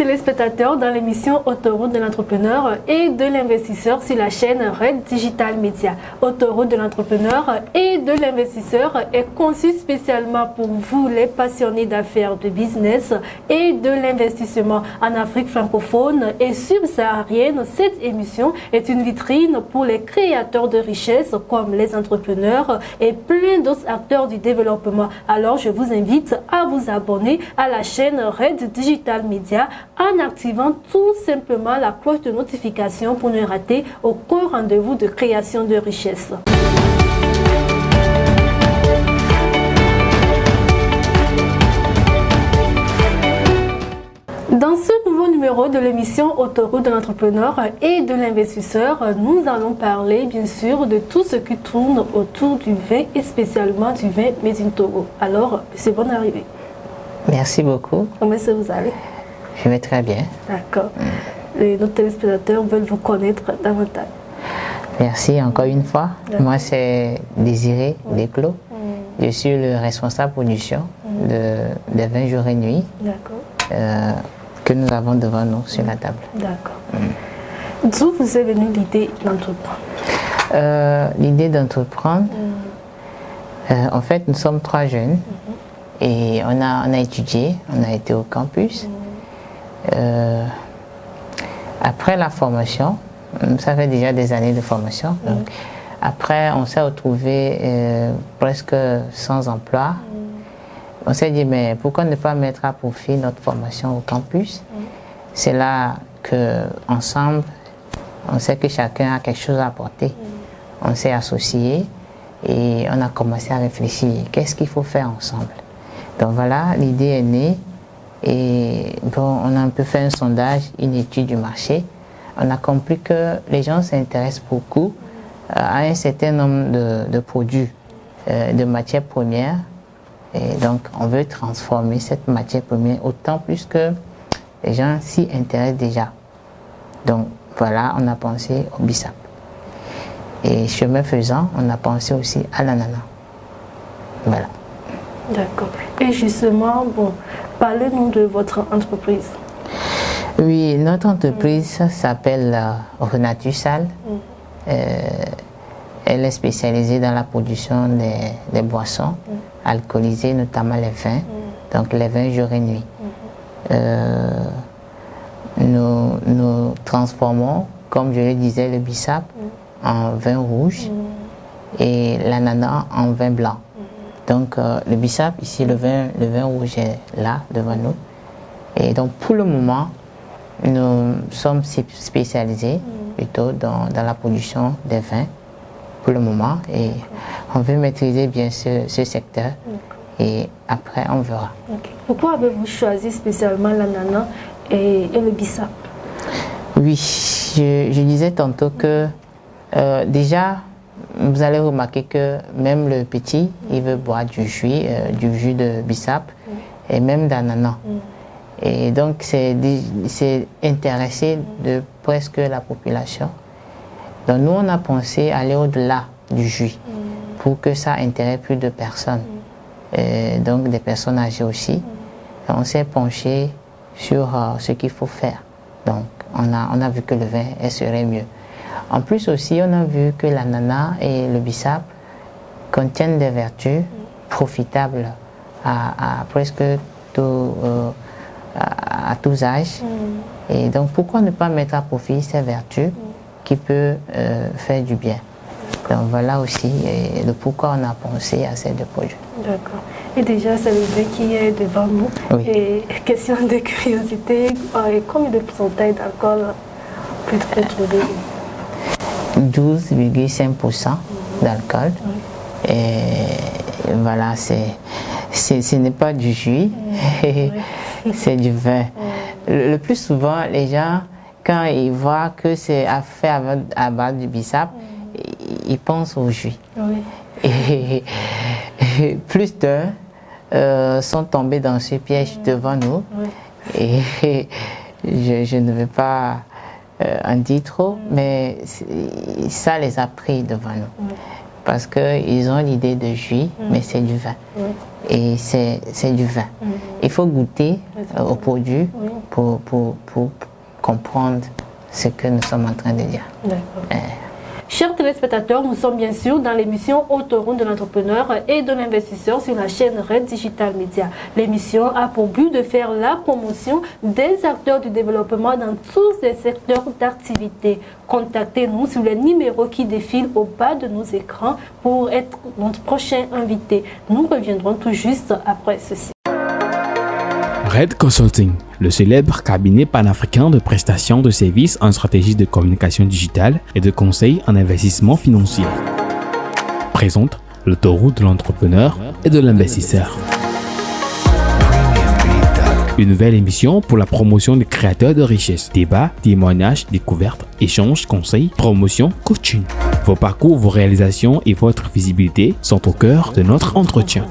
téléspectateurs dans l'émission Autoroute de l'entrepreneur et de l'investisseur sur la chaîne Red Digital Media. Autoroute de l'entrepreneur et de l'investisseur est conçu spécialement pour vous, les passionnés d'affaires, de business et de l'investissement en Afrique francophone et subsaharienne. Cette émission est une vitrine pour les créateurs de richesses comme les entrepreneurs et plein d'autres acteurs du développement. Alors, je vous invite à vous abonner à la chaîne Red Digital Media en activant tout simplement la cloche de notification pour ne rater aucun rendez-vous de création de richesse. Dans ce nouveau numéro de l'émission Autoroute de l'entrepreneur et de l'investisseur, nous allons parler bien sûr de tout ce qui tourne autour du vin et spécialement du vin Made in Togo. Alors, c'est bonne arrivée. Merci beaucoup. Comment est-ce que vous allez? Je vais très bien. D'accord. Nos téléspectateurs veulent vous connaître davantage. Merci encore une fois. Moi, c'est Désiré Desclos. Je suis le responsable production des vins jours et nuits que nous avons devant nous sur la table. D'accord. D'où vous est venue l'idée d'entreprendre? L'idée d'entreprendre, en fait, nous sommes 3 jeunes. Et on a étudié, on a été au campus. Après la formation, ça fait déjà des années de formation. Donc, après, on s'est retrouvé presque sans emploi. On s'est dit, mais pourquoi ne pas mettre à profit notre formation au campus? C'est là qu'ensemble, on sait que chacun a quelque chose à apporter. On s'est associés et on a commencé à réfléchir. Qu'est-ce qu'il faut faire ensemble? Donc voilà, l'idée est née et bon, on a un peu fait un sondage, une étude du marché. On a compris que les gens s'intéressent beaucoup à un certain nombre de produits, de matières premières. Et donc on veut transformer cette matière première autant plus que les gens s'y intéressent déjà. Donc voilà, on a pensé au bissap. Et chemin faisant, on a pensé aussi à l'ananas. Voilà. D'accord. Et justement, bon, parlez-nous de votre entreprise. Oui, notre entreprise s'appelle Renatusal. Elle est spécialisée dans la production des boissons alcoolisées, notamment les vins, donc les vins jour et nuit. Nous transformons, comme je le disais, le bissap en vin rouge et l'ananas en vin blanc. Donc le bissap, ici le vin rouge est là devant nous. Et donc pour le moment, nous sommes spécialisés plutôt dans la production des vins pour le moment. Et on veut maîtriser bien ce secteur et après on verra. Pourquoi avez-vous choisi spécialement l'ananas et le bissap? Oui, je disais tantôt que déjà, vous allez remarquer que même le petit, il veut boire du jus de bissap et même d'ananas. Et donc, c'est intéressé de presque la population. Donc, nous, on a pensé aller au-delà du jus pour que ça intéresse plus de personnes. Donc, des personnes âgées aussi. On s'est penché sur ce qu'il faut faire. Donc, on a vu que le vin serait mieux. En plus aussi, on a vu que l'ananas et le bissap contiennent des vertus profitables à presque à tous âges. Et donc, pourquoi ne pas mettre à profit ces vertus qui peuvent faire du bien? Donc, voilà aussi le pourquoi on a pensé à ces 2 produits. D'accord. Et déjà, c'est le vin qui est devant nous. Oui. Et question de curiosité, combien de pourcentage d'alcool peut-on trouver? 12,5% d'alcool. Et voilà, ce n'est pas du jus, c'est du vin. Le plus souvent, les gens, quand ils voient que c'est fait à base du bissap, ils pensent au jus. Et plus d'un sont tombés dans ce piège devant nous. Et je ne veux pas en dire trop, mais ça les a pris devant nous. Parce qu'ils ont l'idée de jus, mais c'est du vin. Et c'est du vin. Il faut goûter au produit pour comprendre ce que nous sommes en train de dire. D'accord. Chers téléspectateurs, nous sommes bien sûr dans l'émission Autoroute de l'entrepreneur et de l'investisseur sur la chaîne Red Digital Media. L'émission a pour but de faire la promotion des acteurs du développement dans tous les secteurs d'activité. Contactez-nous sur les numéros qui défilent au bas de nos écrans pour être notre prochain invité. Nous reviendrons tout juste après ceci. Red Consulting, le célèbre cabinet panafricain de prestations de services en stratégie de communication digitale et de conseil en investissement financier, présente l'autoroute de l'entrepreneur et de l'investisseur. Une nouvelle émission pour la promotion des créateurs de richesse. Débats, témoignages, découvertes, échanges, conseils, promotion, coaching. Vos parcours, vos réalisations et votre visibilité sont au cœur de notre entretien.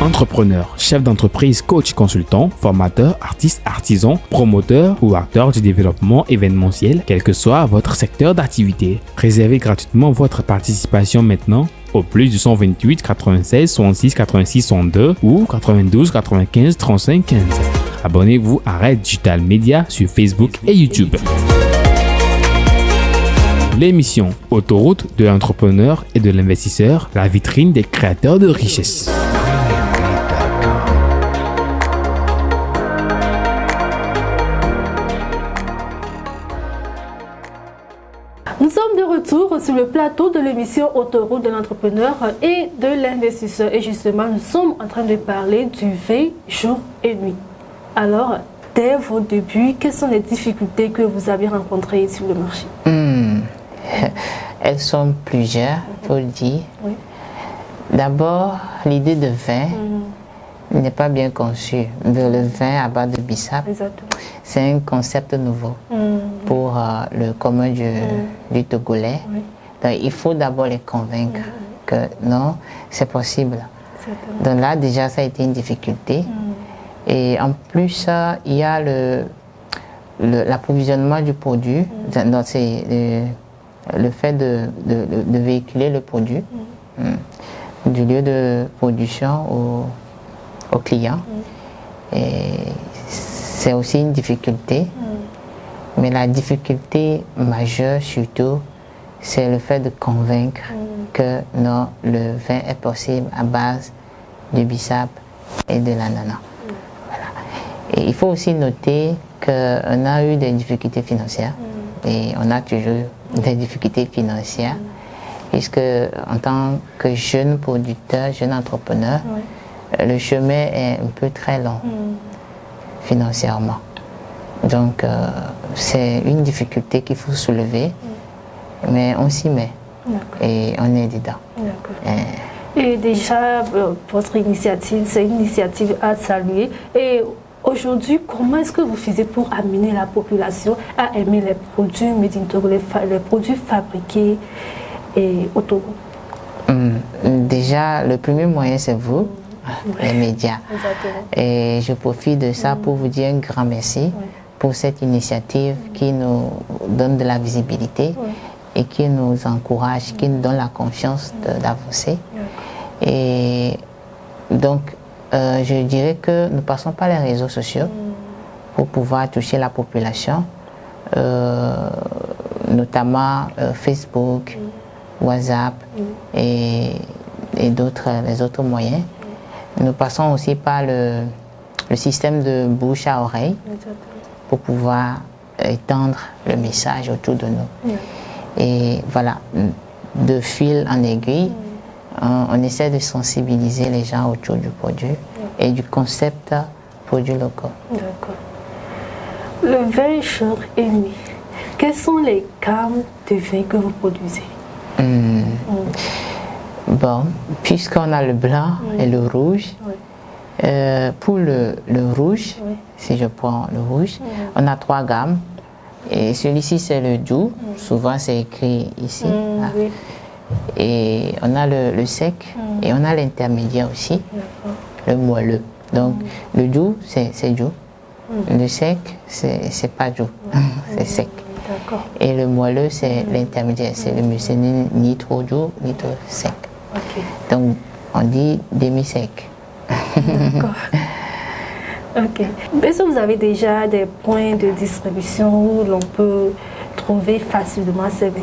Entrepreneur, chef d'entreprise, coach, consultant, formateur, artiste, artisan, promoteur ou acteur du développement événementiel, quel que soit votre secteur d'activité. Réservez gratuitement votre participation maintenant au plus du 128 96 66 86 62 ou 92 95 35 15. Abonnez-vous à Red Digital Media sur Facebook et YouTube. L'émission Autoroute de l'entrepreneur et de l'investisseur, la vitrine des créateurs de richesse. Nous sommes de retour sur le plateau de l'émission Autoroute de l'entrepreneur et de l'investisseur. Et justement, nous sommes en train de parler du V jour et nuit. Alors, dès vos débuts, quelles sont les difficultés que vous avez rencontrées sur le marché? Elles sont plusieurs, il faut le dire. Oui. D'abord, l'idée de vin n'est pas bien conçue. Le vin à base de bissap, c'est un concept nouveau pour le commun du Togolais. Oui. Donc, il faut d'abord les convaincre que non, c'est possible. Donc là, déjà, ça a été une difficulté. Et en plus, il y a l'approvisionnement du produit. Donc, c'est le fait de véhiculer le produit du lieu de production au client. Et c'est aussi une difficulté. Mais la difficulté majeure surtout, c'est le fait de convaincre que non, le vin est possible à base du bissap et de l'ananas. Voilà. Et il faut aussi noter qu'on a eu des difficultés financières et on a toujours des difficultés financières puisque en tant que jeune producteur, jeune entrepreneur, le chemin est un peu très long financièrement. Donc c'est une difficulté qu'il faut soulever, mais on s'y met et on est dedans. Et déjà, votre initiative, c'est une initiative à saluer. Et aujourd'hui, comment est-ce que vous faisiez pour amener la population à aimer les produits made in Togo, les produits fabriqués et au Togo? Déjà, le premier moyen, c'est vous, les médias. Exactement. Et je profite de ça pour vous dire un grand merci pour cette initiative qui nous donne de la visibilité et qui nous encourage, qui nous donne la confiance d'avancer. Et donc, je dirais que nous passons par les réseaux sociaux pour pouvoir toucher la population, notamment Facebook, WhatsApp et les autres moyens. Nous passons aussi par le système de bouche à oreille pour pouvoir étendre le message autour de nous. Et voilà, de fil en aiguille, on essaie de sensibiliser les gens autour du produit et du concept produits locaux. D'accord. Le vin jour et nuit, quelles sont les gammes de vin que vous produisez? Bon, puisqu'on a le blanc et le rouge, pour le rouge, si je prends le rouge, on a 3 gammes. Et celui-ci, c'est le doux. Souvent, c'est écrit ici. Et on a le sec et on a l'intermédiaire aussi, le moelleux. Donc, le doux, c'est doux. Le sec, c'est pas doux, c'est sec. Et le moelleux, c'est l'intermédiaire. C'est ni trop doux, ni trop sec. Donc, on dit demi-sec. D'accord. Ok. Est-ce que vous avez déjà des points de distribution où l'on peut trouver facilement ces vins?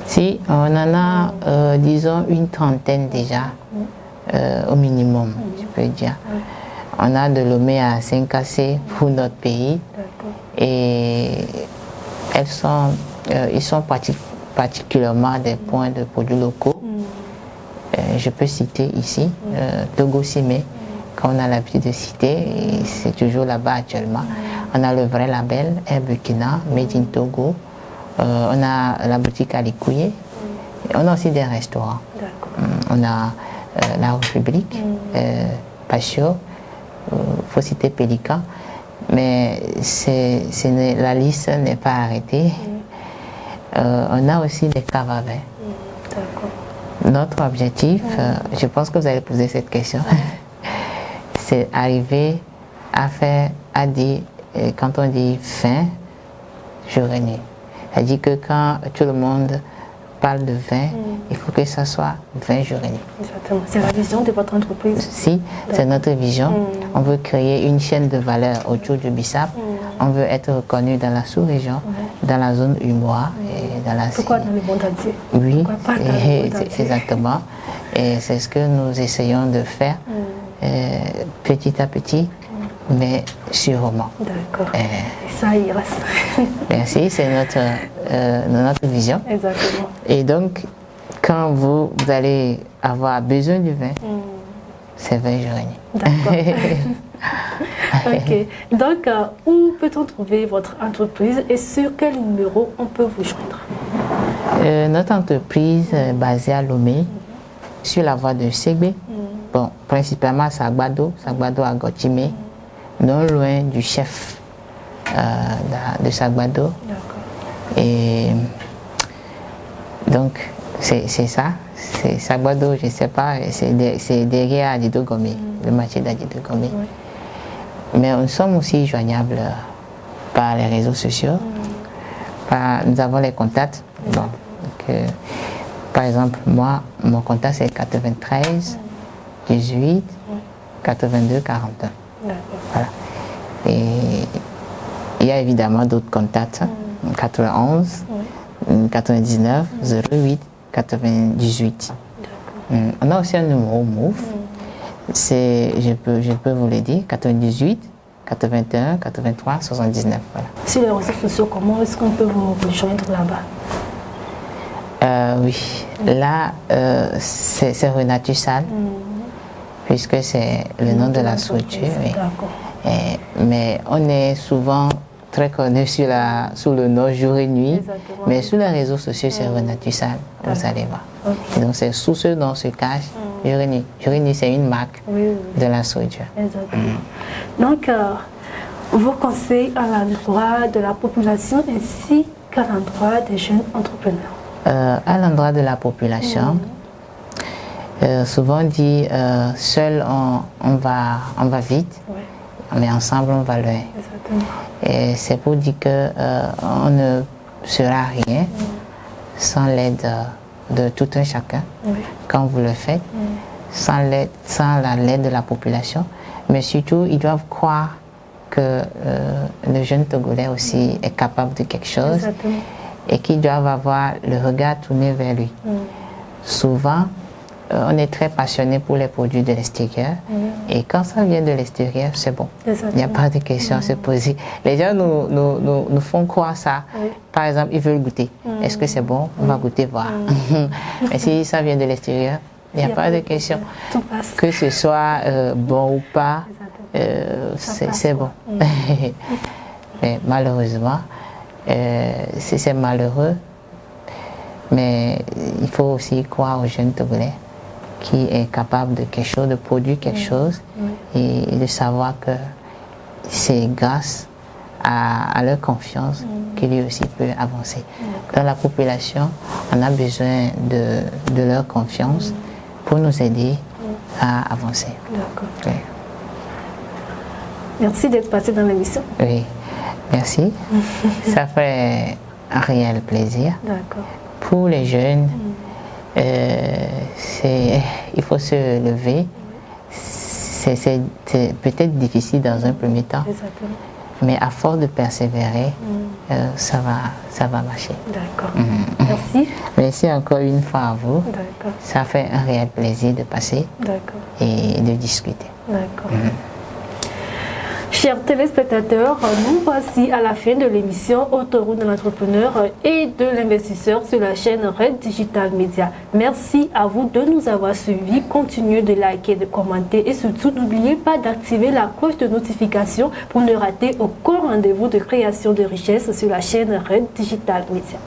Si, on en a, disons, une trentaine déjà, au minimum, je peux dire. On a de Lomé à Saint-Cassé pour notre pays. Et ils sont particulièrement des points de produits locaux. Je peux citer ici Togo Simé, qu'on a l'habitude de citer, et c'est toujours là-bas actuellement. On a le vrai label Air Burkina, Made in Togo. On a la boutique Alikouye. On a aussi des restaurants. On a la République, Pachio, il faut citer Pélican. Mais la liste n'est pas arrêtée. On a aussi des caves à vin. Notre objectif, je pense que vous allez poser cette question, c'est arriver à dire, quand on dit fin, journée nuit. C'est-à-dire que quand tout le monde parle de vin, il faut que ça soit 20 jours et nuit. Exactement. C'est la vision de votre entreprise? Si, c'est notre vision. On veut créer une chaîne de valeur autour du Bissap. On veut être reconnu dans la sous-région, dans la zone Umois. Pourquoi dans le monde entier? Oui, exactement. Et c'est ce que nous essayons de faire petit à petit, mais sûrement. D'accord. Et ça ira. Merci, c'est notre vision. Exactement. Et donc, quand vous allez avoir besoin du vin, c'est 20 jours et nuit. D'accord. Ok. Donc, où peut-on trouver votre entreprise et sur quel numéro on peut vous joindre? Notre entreprise est basée à Lomé, sur la voie de Ségbé. Bon, principalement à Sagbado à Gotimé, non loin du chef de Sagbado. Et donc, c'est ça. C'est Sagbado, je ne sais pas, c'est derrière Adido Gomé, le marché d'Adido Gomé. Mais nous sommes aussi joignables par les réseaux sociaux. Nous avons les contacts. Bon, donc, par exemple, moi, mon contact c'est 93 18 82 41. Voilà. Et il y a évidemment d'autres contacts. 91 99 08 98. On a aussi un numéro Move. Je peux vous le dire, 98 81 83 79. Voilà. Sur les réseaux sociaux, comment est-ce qu'on peut vous rejoindre là-bas? Oui, là, c'est Renatus Sal, puisque c'est le nom de la structure. Oui. Mais on est souvent très connu sous le nom Jour et Nuit. Exactement. Mais sur les réseaux sociaux, c'est Renatus Sal, vous allez voir. Et donc, c'est sous ce nom se cache Jour et Nuit. Jour et Nuit, c'est une marque de la structure. Exactement. Donc, vos conseils à l'endroit de la population ainsi qu'à l'endroit des jeunes entrepreneurs? À l'endroit de la population, souvent on dit seul on va vite, mais ensemble on va loin. Exactement. Et c'est pour dire que on ne sera rien sans l'aide de tout un chacun quand vous le faites, sans l'aide de la population. Mais surtout, ils doivent croire que le jeune Togolais aussi est capable de quelque chose. Exactement. Et qu'ils doivent avoir le regard tourné vers lui. Souvent, on est très passionné pour les produits de l'extérieur. Et quand ça vient de l'extérieur, c'est bon. Il n'y a pas de question à se poser. Les gens nous font croire ça. Par exemple, ils veulent goûter. Est-ce que c'est bon? On va goûter, voir. Mais si ça vient de l'extérieur, il n'y a pas de question. Que ce soit bon ou pas, c'est bon. Mais malheureusement, c'est malheureux, mais il faut aussi croire aux jeunes Togolais qui est capable de quelque chose, de produire quelque chose et de savoir que c'est grâce à leur confiance que lui aussi peut avancer. Dans la population, on a besoin de leur confiance pour nous aider à avancer. D'accord. Oui. Merci d'être passé dans l'émission. Oui. Merci. Ça fait un réel plaisir. Pour les jeunes, il faut se lever. c'est peut-être difficile dans un premier temps, Exactement. mais à force de persévérer, ça va marcher. D'accord. Merci. Merci encore une fois à vous. D'accord. Ça fait un réel plaisir de passer D'accord. et de discuter. D'accord. Chers téléspectateurs, nous voici à la fin de l'émission Autoroute de l'entrepreneur et de l'investisseur sur la chaîne Red Digital Media. Merci à vous de nous avoir suivis. Continuez de liker, de commenter et surtout n'oubliez pas d'activer la cloche de notification pour ne rater aucun rendez-vous de création de richesse sur la chaîne Red Digital Media.